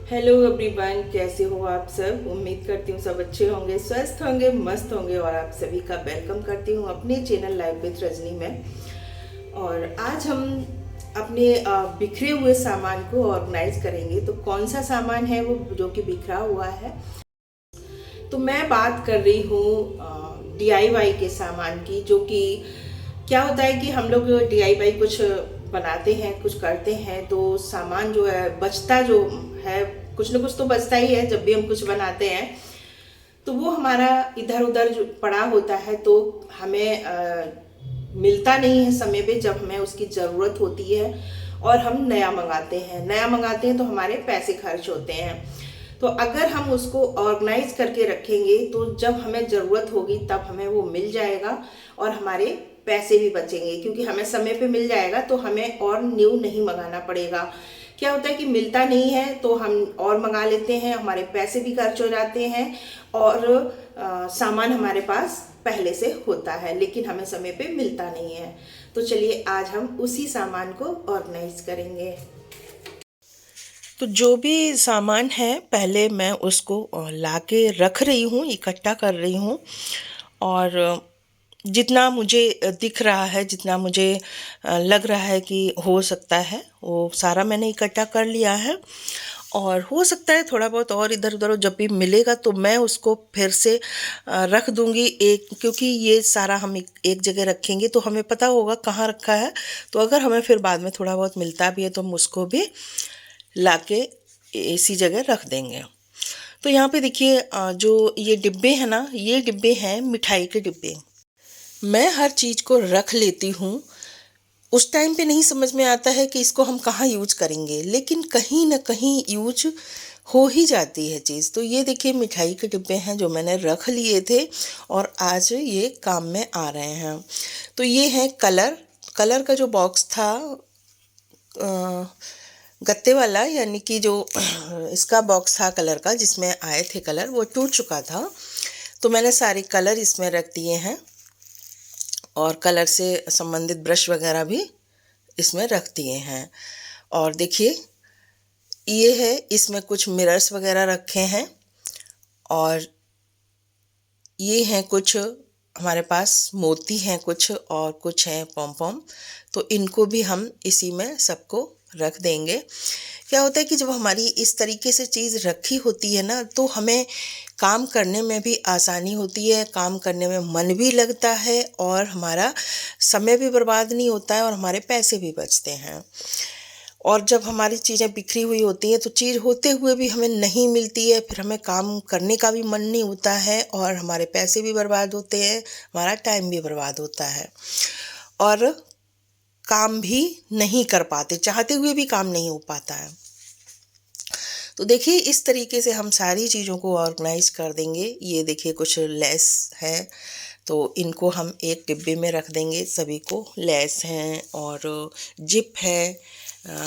Hello everyone, कैसे हो आप सब। उम्मीद करती हूँ सब अच्छे होंगे, स्वस्थ होंगे, मस्त होंगे। और आप सभी का वेलकम करती हूँ अपने चैनल लाइव विद रजनी में। और आज हम अपने बिखरे हुए सामान को ऑर्गेनाइज करेंगे। तो कौन सा सामान है वो जो कि बिखरा हुआ है? तो मैं बात कर रही हूँ डीआईवाई के सामान की। जो कि क्या होता है कि हम लोग डीआईवाई कुछ बनाते हैं, कुछ करते हैं, तो सामान जो है बचता जो है, कुछ ना कुछ तो बचता ही है जब भी हम कुछ बनाते हैं। तो वो हमारा इधर उधर जो पड़ा होता है, तो हमें मिलता नहीं है समय पे जब हमें उसकी ज़रूरत होती है। और हम नया मंगाते हैं, नया मंगाते हैं तो हमारे पैसे खर्च होते हैं। तो अगर हम उसको ऑर्गेनाइज करके रखेंगे तो जब हमें ज़रूरत होगी तब हमें वो मिल जाएगा और हमारे पैसे भी बचेंगे, क्योंकि हमें समय पे मिल जाएगा तो हमें और न्यू नहीं मंगाना पड़ेगा। क्या होता है कि मिलता नहीं है तो हम और मंगा लेते हैं, हमारे पैसे भी खर्च हो जाते हैं और सामान हमारे पास पहले से होता है लेकिन हमें समय पे मिलता नहीं है। तो चलिए आज हम उसी सामान को ऑर्गेनाइज करेंगे। तो जो भी सामान है पहले मैं उसको ला के रख रही हूँ, इकट्ठा कर रही हूँ। और जितना मुझे दिख रहा है, जितना मुझे लग रहा है कि हो सकता है, वो सारा मैंने इकट्ठा कर लिया है। और हो सकता है थोड़ा बहुत और इधर उधर जब भी मिलेगा तो मैं उसको फिर से रख दूंगी एक, क्योंकि ये सारा हम एक जगह रखेंगे तो हमें पता होगा कहाँ रखा है। तो अगर हमें फिर बाद में थोड़ा बहुत मिलता भी है तो हम उसको भी लाके इसी जगह रख देंगे। तो यहाँ पे देखिए, जो ये डिब्बे हैं ना, ये डिब्बे हैं मिठाई के डिब्बे। मैं हर चीज़ को रख लेती हूँ, उस टाइम पे नहीं समझ में आता है कि इसको हम कहाँ यूज करेंगे, लेकिन कहीं ना कहीं यूज हो ही जाती है चीज़। तो ये देखिए मिठाई के डिब्बे हैं जो मैंने रख लिए थे और आज ये काम में आ रहे हैं। तो ये है कलर। कलर का जो बॉक्स था, गत्ते वाला, यानी कि जो इसका बॉक्स था कलर का जिसमें आए थे कलर, वो टूट चुका था। तो मैंने सारे कलर इसमें रख दिए हैं और कलर से संबंधित ब्रश वगैरह भी इसमें रख दिए हैं। और देखिए ये है, इसमें कुछ मिरर्स वगैरह रखे हैं और ये हैं कुछ हमारे पास मोती हैं कुछ, और कुछ हैं पॉम पॉम। तो इनको भी हम इसी में सबको रख देंगे। क्या होता है कि जब हमारी इस तरीके से चीज़ रखी होती है ना, तो हमें काम करने में भी आसानी होती है, काम करने में मन भी लगता है और हमारा समय भी बर्बाद नहीं होता है और हमारे पैसे भी बचते हैं। और जब हमारी चीज़ें बिखरी हुई होती हैं तो चीज़ होते हुए भी हमें नहीं मिलती है, फिर हमें काम करने का भी मन नहीं होता है और हमारे पैसे भी बर्बाद होते हैं, हमारा टाइम भी बर्बाद होता है और काम भी नहीं कर पाते, चाहते हुए भी काम नहीं हो पाता है। तो देखिए इस तरीके से हम सारी चीज़ों को ऑर्गेनाइज कर देंगे। ये देखिए कुछ लेस है तो इनको हम एक डिब्बे में रख देंगे, सभी को। लेस हैं और जिप है।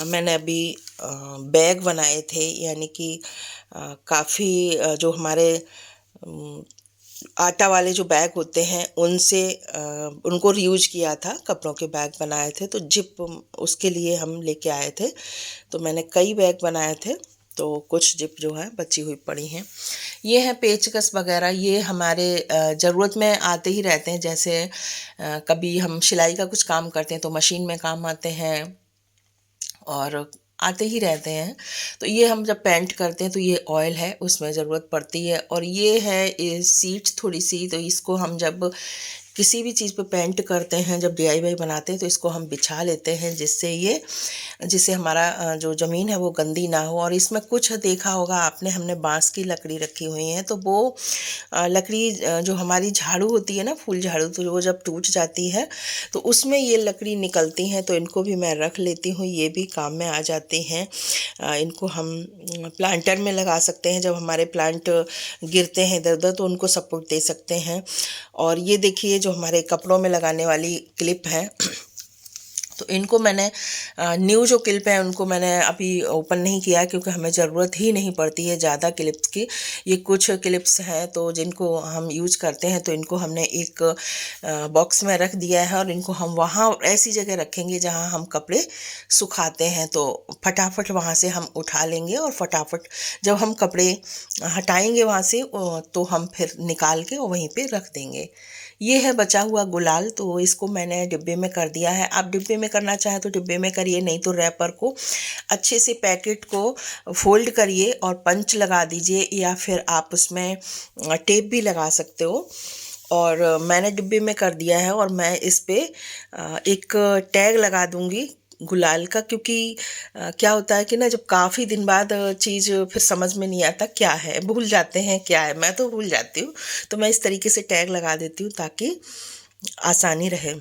मैंने अभी बैग बनाए थे, यानी कि काफ़ी जो हमारे आटा वाले जो बैग होते हैं उनसे उनको रीयूज किया था, कपड़ों के बैग बनाए थे। तो जिप उसके लिए हम लेके आए थे। तो मैंने कई बैग बनाए थे, तो कुछ जिप जो है बची हुई पड़ी हैं। ये हैं पेचकस वगैरह, ये हमारे ज़रूरत में आते ही रहते हैं। जैसे कभी हम सिलाई का कुछ काम करते हैं तो मशीन में काम आते हैं और आते ही रहते हैं। तो ये हम जब पेंट करते हैं तो ये ऑयल है, उसमें ज़रूरत पड़ती है। और ये है सीट्स थोड़ी सी, तो इसको हम जब किसी भी चीज़ पे पेंट करते हैं, जब डीआईवाई बनाते हैं तो इसको हम बिछा लेते हैं, जिससे हमारा जो ज़मीन है वो गंदी ना हो। और इसमें कुछ देखा होगा आपने, हमने बांस की लकड़ी रखी हुई है। तो वो लकड़ी जो हमारी झाड़ू होती है ना, फूल झाड़ू, तो वो जब टूट जाती है तो उसमें ये लकड़ी निकलती हैं, तो इनको भी मैं रख लेती हूँ, ये भी काम में आ जाते हैं। इनको हम प्लांटर में लगा सकते हैं, जब हमारे प्लांट गिरते हैं इधर उधर तो उनको सपोर्ट दे सकते हैं। और ये देखिए जो हमारे कपड़ों में लगाने वाली क्लिप है, तो इनको मैंने न्यू जो क्लिप है उनको मैंने अभी ओपन नहीं किया क्योंकि हमें ज़रूरत ही नहीं पड़ती है ज़्यादा क्लिप्स की। ये कुछ क्लिप्स हैं तो जिनको हम यूज करते हैं, तो इनको हमने एक बॉक्स में रख दिया है और इनको हम वहाँ ऐसी जगह रखेंगे जहाँ हम कपड़े सुखाते हैं, तो फटाफट वहाँ से हम उठा लेंगे और फटाफट जब हम कपड़े हटाएंगे वहाँ से तो हम फिर निकाल के वहीं पे रख देंगे। ये है बचा हुआ गुलाल, तो इसको मैंने डिब्बे में कर दिया है। आप डिब्बे में करना चाहें तो डिब्बे में करिए, नहीं तो रैपर को अच्छे से पैकेट को फोल्ड करिए और पंच लगा दीजिए, या फिर आप उसमें टेप भी लगा सकते हो। और मैंने डिब्बे में कर दिया है और मैं इस पे एक टैग लगा दूंगी गुलाल का, क्योंकि क्या होता है कि ना जब काफ़ी दिन बाद चीज़ फिर समझ में नहीं आता क्या है, भूल जाते हैं क्या है, मैं तो भूल जाती हूँ, तो मैं इस तरीके से टैग लगा देती हूँ ताकि आसानी रहे।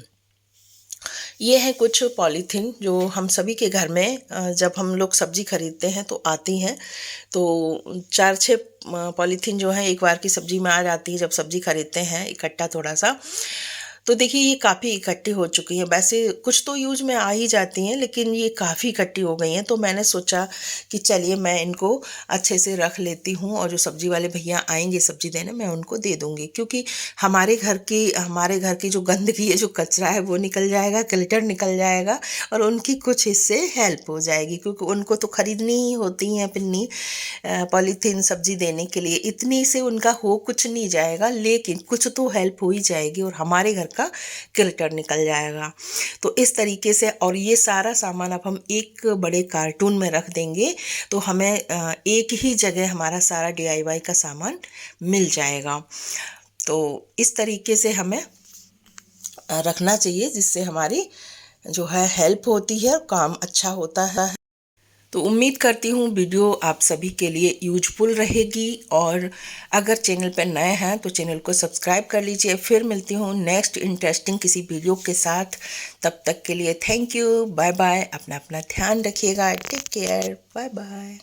ये है कुछ पॉलीथीन जो हम सभी के घर में जब हम लोग सब्ज़ी खरीदते हैं तो आती हैं, तो 4-6 पॉलीथीन जो है एक बार की सब्ज़ी में आ जाती है जब सब्ज़ी खरीदते हैं इकट्ठा थोड़ा सा। तो देखिए ये काफ़ी इकट्ठी हो चुकी हैं, वैसे कुछ तो यूज में आ ही जाती हैं लेकिन ये काफ़ी इकट्ठी हो गई हैं, तो मैंने सोचा कि चलिए मैं इनको अच्छे से रख लेती हूँ और जो सब्ज़ी वाले भैया आएंगे सब्ज़ी देने मैं उनको दे दूँगी, क्योंकि हमारे घर की जो गंदगी है, जो कचरा है वो निकल जाएगा, क्लिटर निकल जाएगा और उनकी कुछ इससे हेल्प हो जाएगी, क्योंकि उनको तो ख़रीदनी ही होती हैं पिन्नी पॉलीथीन सब्ज़ी देने के लिए। इतनी से उनका हो कुछ नहीं जाएगा लेकिन कुछ तो हेल्प हो ही जाएगी और हमारे घर का क्लिटर निकल जाएगा। तो इस तरीके से, और ये सारा सामान अब हम एक बड़े कार्टून में रख देंगे तो हमें एक ही जगह हमारा सारा DIY का सामान मिल जाएगा। तो इस तरीके से हमें रखना चाहिए जिससे हमारी जो है हेल्प होती है और काम अच्छा होता है। तो उम्मीद करती हूँ वीडियो आप सभी के लिए यूजफुल रहेगी, और अगर चैनल पर नए हैं तो चैनल को सब्सक्राइब कर लीजिए। फिर मिलती हूँ नेक्स्ट इंटरेस्टिंग किसी वीडियो के साथ। तब तक के लिए थैंक यू, बाय बाय, अपना ध्यान रखिएगा, टेक केयर, बाय बाय।